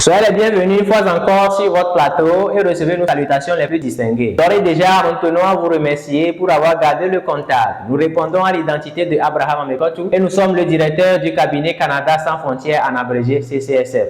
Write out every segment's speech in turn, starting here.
Soyez les bienvenus une fois encore sur votre plateau et recevez nos salutations les plus distinguées. D'ores et déjà, nous tenons à vous remercier pour avoir gardé le contact. Nous répondons à l'identité de Abraham Amekotou et nous sommes le directeur du cabinet Canada sans frontières en abrégé CCSF.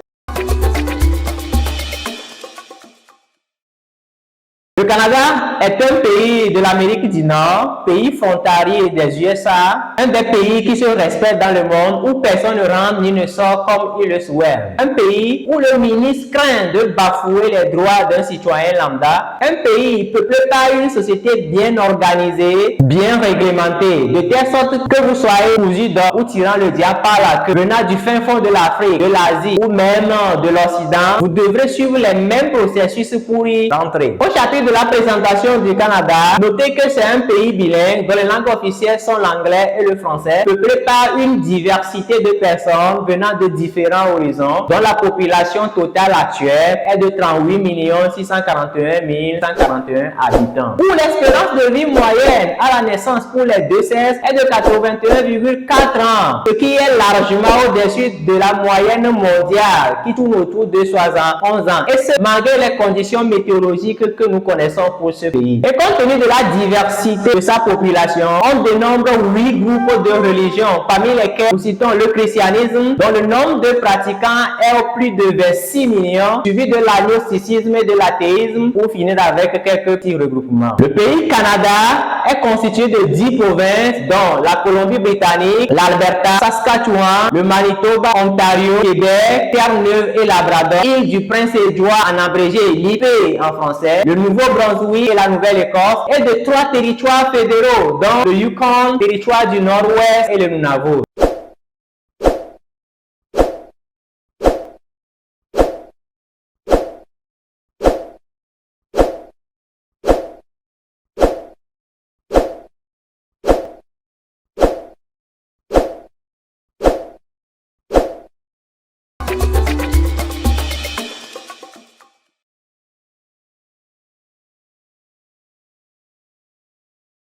Le Canada est un pays de l'Amérique du Nord, pays frontalier des USA, un des pays qui se respecte dans le monde où personne ne rentre ni ne sort comme il le souhaite. Un pays où le ministre craint de bafouer les droits d'un citoyen lambda. Un pays peuplé par une société bien organisée, bien réglementée, de telle sorte que vous soyez cousu d'or ou tirant le diable par la queue, venant du fin fond de l'Afrique, de l'Asie ou même de l'Occident, vous devrez suivre les mêmes processus pour y entrer. Au chapitre de la présentation du Canada, notez que c'est un pays bilingue dont les langues officielles sont l'anglais et le français, peuplé par une diversité de personnes venant de différents horizons, dont la population totale actuelle est de 38 641 141 habitants. Où l'espérance de vie moyenne à la naissance pour les deux sexes est de 81,4 ans, ce qui est largement au-dessus de la moyenne mondiale qui tourne autour de 71 ans, et ce malgré les conditions météorologiques que nous connaissons pour ce pays. Et compte tenu de la diversité de sa population, on dénombre 8 groupes de religions, parmi lesquels nous citons le christianisme, dont le nombre de pratiquants est au plus de 26 millions, suivi de l'agnosticisme et de l'athéisme, pour finir avec quelques petits regroupements. Le pays Canada est constitué de 10 provinces, dont la Colombie-Britannique, l'Alberta, Saskatchewan, le Manitoba, Ontario, Québec, Terre-Neuve et Labrador, île du Prince-Édouard en abrégé l'IP en français, le Nouveau-Brunswick et la Nouvelle-Écosse, et de 3 territoires fédéraux, dont le Yukon, territoire du Nord-Ouest et le Nunavut.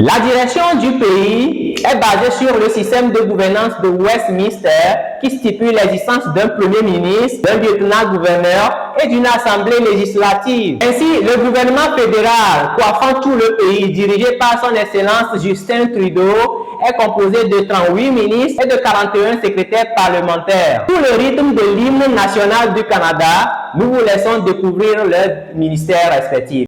La direction du pays est basée sur le système de gouvernance de Westminster qui stipule l'existence d'un premier ministre, d'un lieutenant-gouverneur et d'une assemblée législative. Ainsi, le gouvernement fédéral coiffant tout le pays, dirigé par son excellence Justin Trudeau, est composé de 38 ministres et de 41 secrétaires parlementaires. Sous le rythme de l'hymne national du Canada, nous vous laissons découvrir leurs ministères respectifs.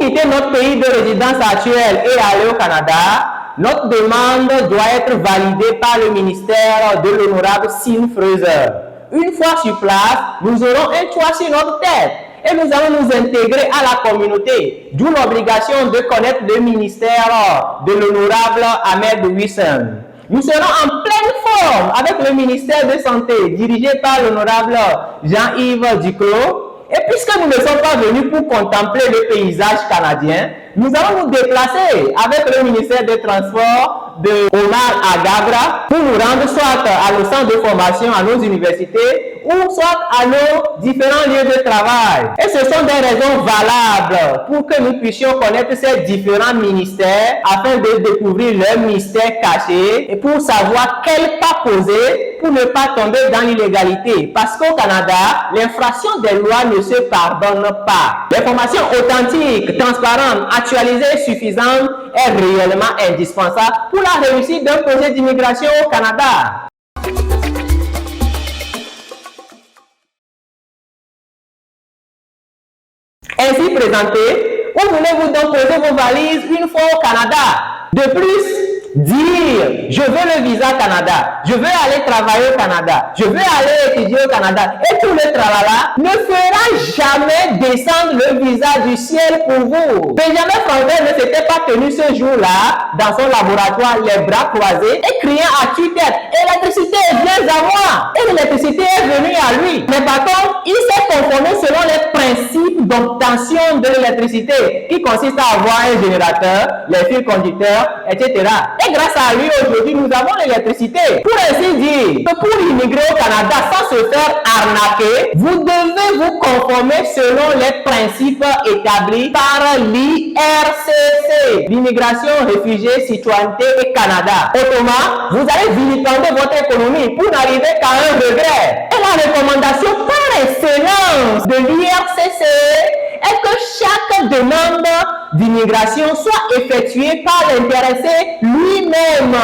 quitter notre pays de résidence actuel et aller au Canada, notre demande doit être validée par le ministère de l'honorable Sim Fraser. Une fois sur place, nous aurons un toit sur notre tête et nous allons nous intégrer à la communauté, d'où l'obligation de connaître le ministère de l'honorable Ahmed Wilson. Nous serons en pleine forme avec le ministère de Santé, dirigé par l'honorable Jean-Yves Duclos. Et puisque nous ne sommes pas venus pour contempler le paysage canadien, nous allons nous déplacer avec le ministère des Transports de Omar Agabra pour nous rendre soit à nos centres de formation, à nos universités ou soit à nos différents lieux de travail. Et ce sont des raisons valables pour que nous puissions connaître ces différents ministères afin de découvrir leurs mystères cachés et pour savoir quel pas poser pour ne pas tomber dans l'illégalité. Parce qu'au Canada, l'infraction des lois ne se pardonne pas. L'information authentique, transparente, actualisée et suffisante est réellement indispensable pour la réussite d'un projet d'immigration au Canada. Ainsi présenté, où voulez-vous donc poser vos valises une fois au Canada? De plus, dire je veux le visa Canada, je veux aller travailler au Canada, je veux aller étudier au Canada et tout le tralala ne fera jamais descendre le visa du ciel pour vous. Benjamin Franklin ne s'était pas tenu ce jour-là dans son laboratoire les bras croisés et criant à tue-tête électricité viens à moi, et l'électricité est venue à lui. Mais par contre, il s'est conformé selon les principes d'obtention de l'électricité qui consiste à avoir un générateur, les fils conducteurs, etc. Et grâce à lui, aujourd'hui, nous avons l'électricité. Pour ainsi dire, que pour immigrer au Canada sans se faire arnaquer, vous devez vous conformer selon les principes établis par l'IRCC, l'immigration, réfugiés, citoyenneté et Canada. Autrement, vous allez vilipender votre économie pour n'arriver qu'à un regret. Et la recommandation par excellence de l'IRCC est que chaque demande d'immigration soit effectuée par l'intéressé lui-même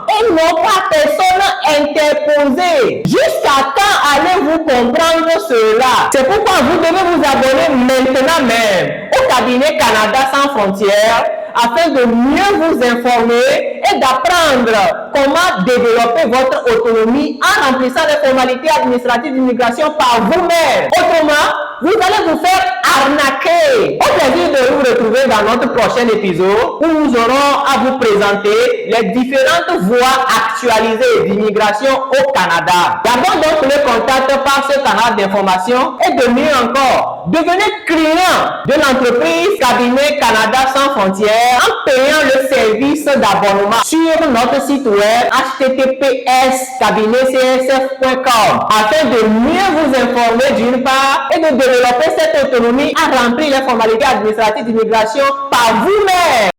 et non pas personne interposée. Jusqu'à quand allez-vous comprendre cela? C'est pourquoi vous devez vous abonner maintenant même au cabinet Canada sans frontières afin de mieux vous informer et d'apprendre comment développer votre autonomie en remplissant les formalités administratives d'immigration par vous-même. Autrement, vous allez vous faire arnaquer. Au plaisir de vous retrouver dans notre prochain épisode où nous aurons à vous présenter les différentes voies actualisées d'immigration au Canada. D'abord donc le contact par ce canal d'information et de mieux encore, devenez client de l'entreprise Cabinet Canada sans frontières en payant le service d'abonnement sur notre site web https://cabinetcsf.com afin de mieux vous informer d'une part et de développer cette autonomie à remplir les formalités administratives d'immigration par vous-même.